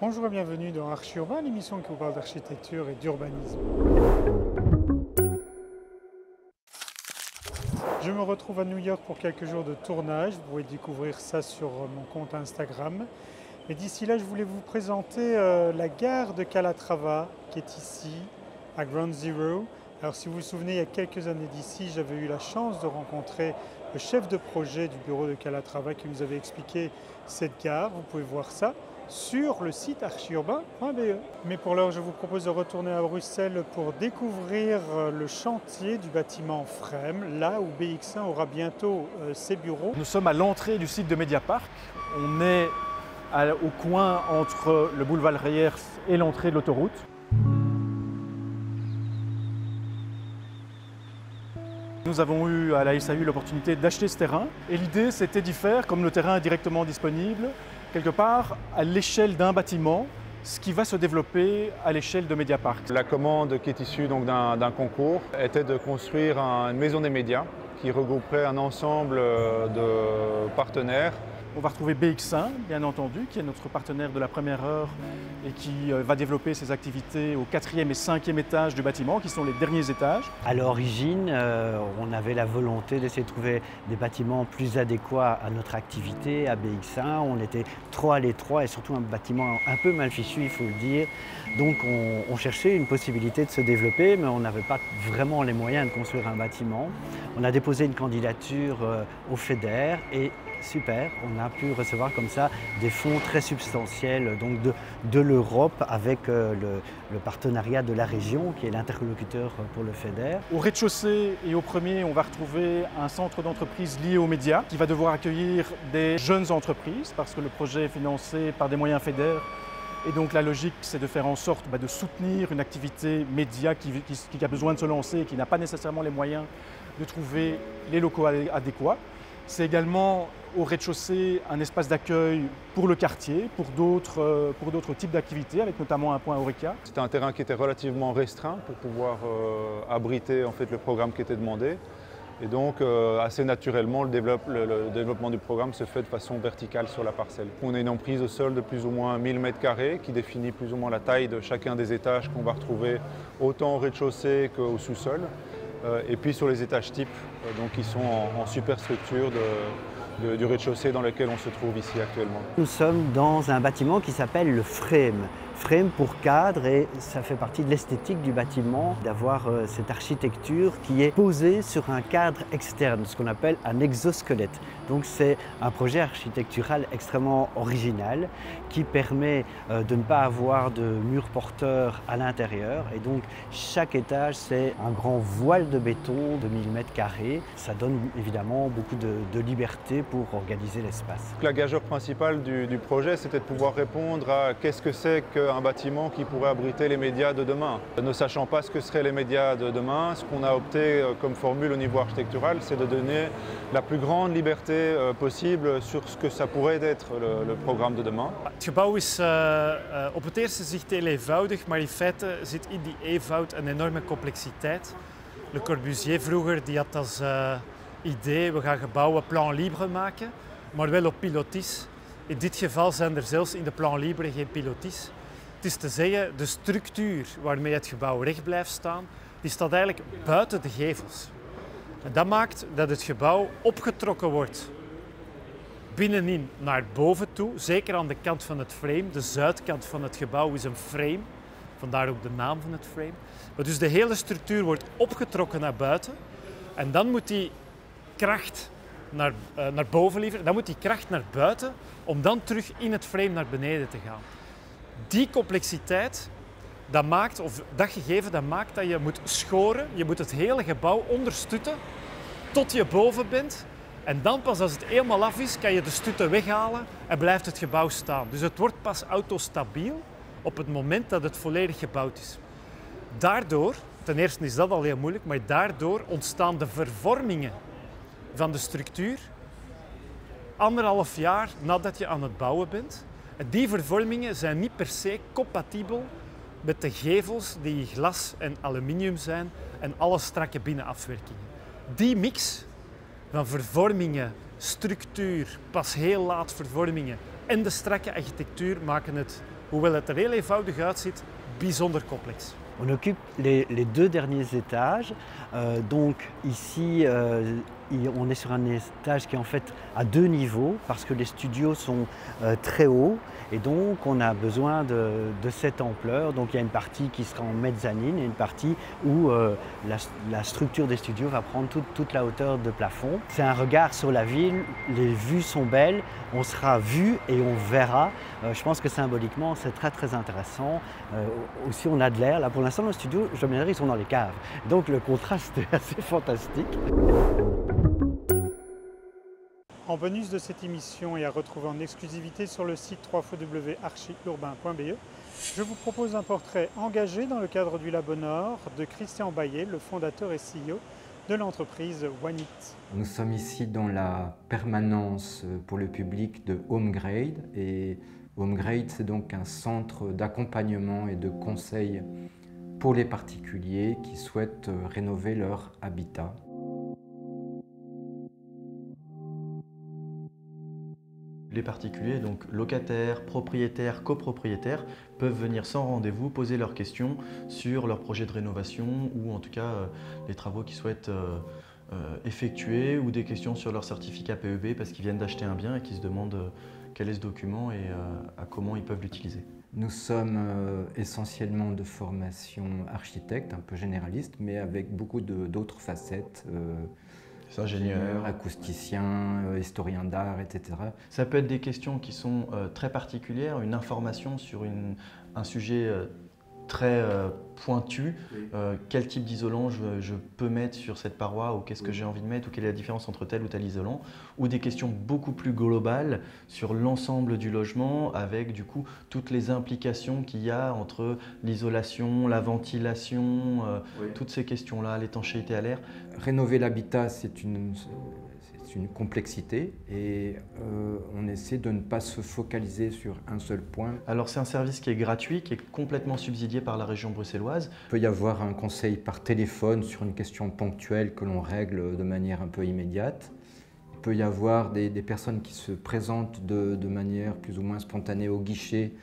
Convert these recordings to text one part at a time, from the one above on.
Bonjour et bienvenue dans Archi Urbain, l'émission qui vous parle d'architecture et d'urbanisme. Je me retrouve à New York pour quelques jours de tournage. Vous pouvez découvrir ça sur mon compte Instagram. Et d'ici là, je voulais vous présenter la gare de Calatrava qui est ici, à Ground Zero. Alors si vous vous souvenez, il y a quelques années d'ici, j'avais eu la chance de rencontrer le chef de projet du bureau de Calatrava qui nous avait expliqué cette gare. Vous pouvez voir ça sur le site archiurbain.be. Mais pour l'heure, je vous propose de retourner à Bruxelles pour découvrir le chantier du bâtiment Frame, là où BX1 aura bientôt ses bureaux. Nous sommes à l'entrée du site de Mediapark. On est au coin entre le boulevard Reyers et l'entrée de l'autoroute. Nous avons eu à la SAU l'opportunité d'acheter ce terrain et l'idée c'était d'y faire, comme le terrain est directement disponible, quelque part à l'échelle d'un bâtiment, ce qui va se développer à l'échelle de Mediapark. La commande qui est issue d'un concours était de construire une maison des médias qui regrouperait un ensemble de partenaires. On va retrouver BX1, bien entendu, qui est notre partenaire de la première heure et qui va développer ses activités au 4e et 5e étage du bâtiment, qui sont les derniers étages. À l'origine, on avait la volonté d'essayer de trouver des bâtiments plus adéquats à notre activité, à BX1. On était trop à l'étroit et surtout un bâtiment un peu mal fichu, il faut le dire. Donc on cherchait une possibilité de se développer, mais on n'avait pas vraiment les moyens de construire un bâtiment. On a déposé une candidature au FEDER et super, on a pu recevoir comme ça des fonds très substantiels donc de l'Europe avec le partenariat de la région qui est l'interlocuteur pour le FEDER. Au rez-de-chaussée et au premier, on va retrouver un centre d'entreprise lié aux médias qui va devoir accueillir des jeunes entreprises parce que le projet est financé par des moyens FEDER. Et donc la logique, c'est de faire en sorte de soutenir une activité média qui a besoin de se lancer et qui n'a pas nécessairement les moyens de trouver les locaux adéquats. C'est également au rez-de-chaussée un espace d'accueil pour le quartier, pour d'autres types d'activités, avec notamment un point Horeca. C'était un terrain qui était relativement restreint pour pouvoir abriter en fait, le programme qui était demandé. Et donc, assez naturellement, le développement du programme se fait de façon verticale sur la parcelle. On a une emprise au sol de plus ou moins 1000 m² qui définit plus ou moins la taille de chacun des étages qu'on va retrouver autant au rez-de-chaussée qu'au sous-sol. Et puis sur les étages types, donc qui sont en superstructure du rez-de-chaussée dans lequel on se trouve ici actuellement. Nous sommes dans un bâtiment qui s'appelle le Frame. Frame pour cadre et ça fait partie de l'esthétique du bâtiment d'avoir cette architecture qui est posée sur un cadre externe, ce qu'on appelle un exosquelette. Donc c'est un projet architectural extrêmement original qui permet de ne pas avoir de murs porteurs à l'intérieur et donc chaque étage c'est un grand voile de béton de 1000 m². Ça donne évidemment beaucoup de liberté pour organiser l'espace. La gageure principale du projet c'était de pouvoir répondre à qu'est-ce que c'est qu'un bâtiment qui pourrait abriter les médias de demain. Ne sachant pas ce que seraient les médias de demain, ce qu'on a opté comme formule au niveau architectural, c'est de donner la plus grande liberté possible sur ce que ça pourrait être le programme de demain. Het gebouw is op het eerste zicht heel eenvoudig, maar in feite zit in die eenvoud een enorme complexiteit. Le Corbusier vroeger die had als idee, we gaan gebouwen plan libre maken, maar wel op pilotis. In dit geval zijn er zelfs in de plan libre geen pilotis. Het is te zeggen, de structuur waarmee het gebouw recht blijft staan, die staat eigenlijk buiten de gevels. En dat maakt dat het gebouw opgetrokken wordt binnenin naar boven toe, zeker aan de kant van het frame. De zuidkant van het gebouw is een frame, vandaar ook de naam van het frame. Maar dus de hele structuur wordt opgetrokken naar buiten en dan moet die kracht naar boven leveren, dan moet die kracht naar buiten om dan terug in het frame naar beneden te gaan. Die complexiteit, dat gegeven, dat maakt dat je moet schoren, je moet het hele gebouw onderstutten tot je boven bent. En dan pas als het helemaal af is, kan je de stutten weghalen en blijft het gebouw staan. Dus het wordt pas autostabiel op het moment dat het volledig gebouwd is. Daardoor, ten eerste is dat al heel moeilijk, maar daardoor ontstaan de vervormingen van de structuur 1,5 jaar nadat je aan het bouwen bent. En die vervormingen zijn niet per se compatibel met de gevels die glas en aluminium zijn en alle strakke binnenafwerkingen. Die mix van vervormingen, structuur, pas heel laat vervormingen en de strakke architectuur maken het hoewel het er heel eenvoudig uitziet, bijzonder complex. On occupe les 2 derniers étages. Donc ici, on est sur un étage qui est en fait à 2 niveaux parce que les studios sont très hauts et donc on a besoin de cette ampleur. Donc il y a une partie qui sera en mezzanine et une partie où la structure des studios va prendre toute la hauteur de plafond. C'est un regard sur la ville, les vues sont belles, on sera vu et on verra. Je pense que symboliquement c'est très intéressant. Aussi on a de l'air. Là pour l'instant nos studios, je dois bien dire, ils sont dans les caves. Donc le contraste est assez fantastique. En bonus de cette émission et à retrouver en exclusivité sur le site www.archiurbain.be, je vous propose un portrait engagé dans le cadre du Labo Nord de Christian Baillet, le fondateur et CEO de l'entreprise Wanit. Nous sommes ici dans la permanence pour le public de HomeGrade. Et HomeGrade, c'est donc un centre d'accompagnement et de conseil pour les particuliers qui souhaitent rénover leur habitat. Les particuliers, donc locataires, propriétaires, copropriétaires, peuvent venir sans rendez-vous poser leurs questions sur leur projet de rénovation ou en tout cas les travaux qu'ils souhaitent effectuer ou des questions sur leur certificat PEB parce qu'ils viennent d'acheter un bien et qu'ils se demandent quel est ce document et à comment ils peuvent l'utiliser. Nous sommes essentiellement de formation architecte, un peu généraliste, mais avec beaucoup d'autres facettes. Ingénieur, acousticien, historien d'art, etc. Ça peut être des questions qui sont très particulières, une information sur un sujet très pointu, oui. Quel type d'isolant je peux mettre sur cette paroi ou qu'est-ce que j'ai envie de mettre ou quelle est la différence entre tel ou tel isolant, ou des questions beaucoup plus globales sur l'ensemble du logement avec du coup toutes les implications qu'il y a entre l'isolation, la ventilation, oui. Toutes ces questions-là, l'étanchéité à l'air. Rénover l'habitat, c'est une complexité et on essaie de ne pas se focaliser sur un seul point. Alors c'est un service qui est gratuit, qui est complètement subsidié par la région bruxelloise. Il peut y avoir un conseil par téléphone sur une question ponctuelle que l'on règle de manière un peu immédiate. Il peut y avoir des personnes qui se présentent de manière plus ou moins spontanée au guichet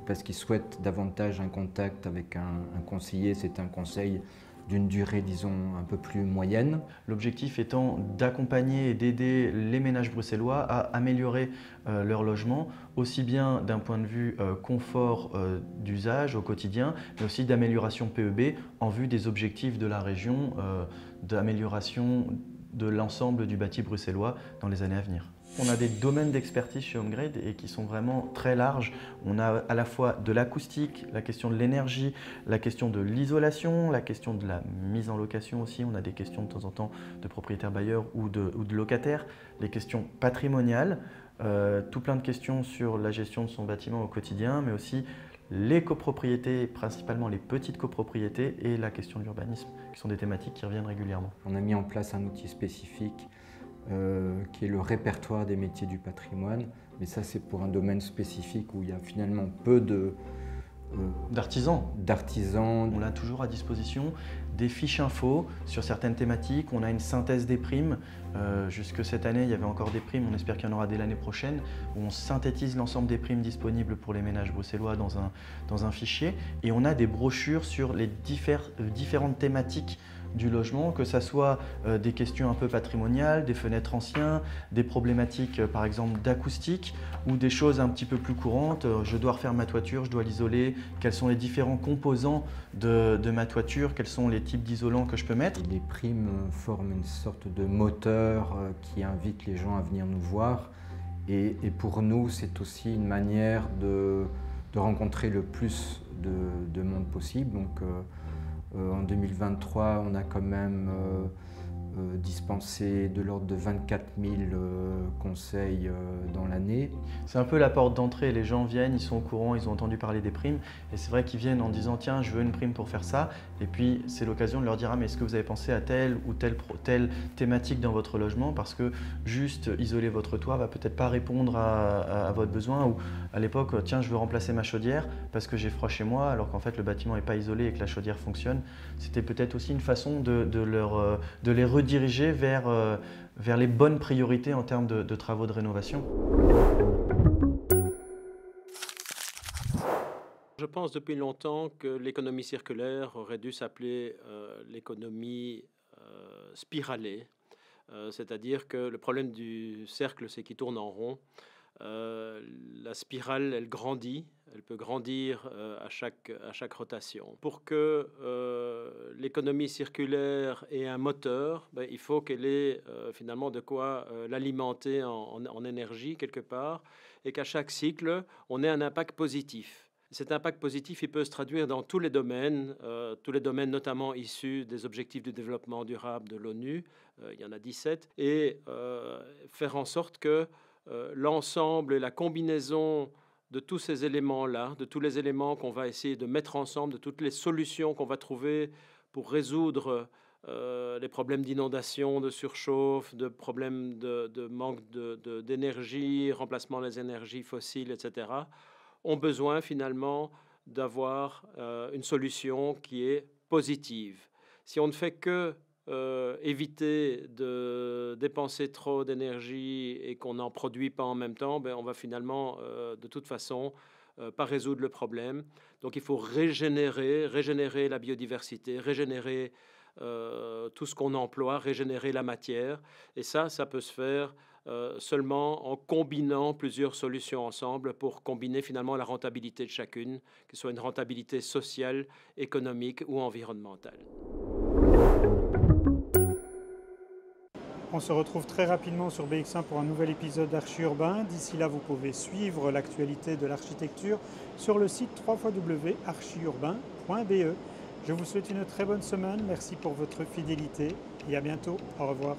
parce qu'ils souhaitent davantage un contact avec un conseiller. C'est un conseil d'une durée, disons, un peu plus moyenne. L'objectif étant d'accompagner et d'aider les ménages bruxellois à améliorer leur logement, aussi bien d'un point de vue confort d'usage au quotidien, mais aussi d'amélioration PEB en vue des objectifs de la région, d'amélioration de l'ensemble du bâti bruxellois dans les années à venir. On a des domaines d'expertise chez HomeGrade et qui sont vraiment très larges. On a à la fois de l'acoustique, la question de l'énergie, la question de l'isolation, la question de la mise en location aussi. On a des questions de temps en temps de propriétaires bailleurs ou de locataires, les questions patrimoniales, tout plein de questions sur la gestion de son bâtiment au quotidien, mais aussi les copropriétés, principalement les petites copropriétés et la question de l'urbanisme, qui sont des thématiques qui reviennent régulièrement. On a mis en place un outil spécifique qui est le répertoire des métiers du patrimoine, mais ça c'est pour un domaine spécifique où il y a finalement peu d'artisans. On a toujours à disposition des fiches infos sur certaines thématiques, on a une synthèse des primes. Jusque cette année, il y avait encore des primes, on espère qu'il y en aura dès l'année prochaine, où on synthétise l'ensemble des primes disponibles pour les ménages bruxellois dans un fichier. Et on a des brochures sur les différentes thématiques du logement, que ce soit des questions un peu patrimoniales, des fenêtres anciens, des problématiques par exemple d'acoustique ou des choses un petit peu plus courantes. Je dois refaire ma toiture, je dois l'isoler, quels sont les différents composants de ma toiture, quels sont les types d'isolants que je peux mettre. Les primes forment une sorte de moteur qui invite les gens à venir nous voir et pour nous c'est aussi une manière de rencontrer le plus de monde possible. Donc, en 2023, on a quand même dispensé de l'ordre de 24 000 conseils dans l'année. C'est un peu la porte d'entrée, les gens viennent, ils sont au courant, ils ont entendu parler des primes et c'est vrai qu'ils viennent en disant tiens je veux une prime pour faire ça et puis c'est l'occasion de leur dire ah mais est-ce que vous avez pensé à telle ou telle thématique dans votre logement parce que juste isoler votre toit va peut-être pas répondre à votre besoin ou à l'époque tiens je veux remplacer ma chaudière parce que j'ai froid chez moi alors qu'en fait le bâtiment n'est pas isolé et que la chaudière fonctionne. C'était peut-être aussi une façon de les rediriger vers les bonnes priorités en termes de travaux de rénovation. Je pense depuis longtemps que l'économie circulaire aurait dû s'appeler l'économie spiralée. C'est-à-dire que le problème du cercle, c'est qu'il tourne en rond. La spirale, elle grandit, elle peut grandir à chaque rotation. Pour que l'économie circulaire ait un moteur, il faut qu'elle ait finalement de quoi l'alimenter en énergie quelque part, et qu'à chaque cycle, on ait un impact positif. Cet impact positif, il peut se traduire dans tous les domaines notamment issus des objectifs du développement durable de l'ONU, il y en a 17, et faire en sorte que l'ensemble et la combinaison de tous ces éléments-là, de tous les éléments qu'on va essayer de mettre ensemble, de toutes les solutions qu'on va trouver pour résoudre les problèmes d'inondation, de surchauffe, de problèmes de manque d'énergie, remplacement des énergies fossiles, etc., ont besoin finalement d'avoir une solution qui est positive. Si on ne fait que éviter de dépenser trop d'énergie et qu'on n'en produit pas en même temps, on va finalement de toute façon pas résoudre le problème. Donc il faut régénérer la biodiversité, régénérer tout ce qu'on emploie, régénérer la matière. Et ça peut se faire seulement en combinant plusieurs solutions ensemble pour combiner finalement la rentabilité de chacune, que ce soit une rentabilité sociale, économique ou environnementale. On se retrouve très rapidement sur BX1 pour un nouvel épisode d'Archi-Urbain. D'ici là, vous pouvez suivre l'actualité de l'architecture sur le site www.archiurbain.be. Je vous souhaite une très bonne semaine. Merci pour votre fidélité et à bientôt. Au revoir.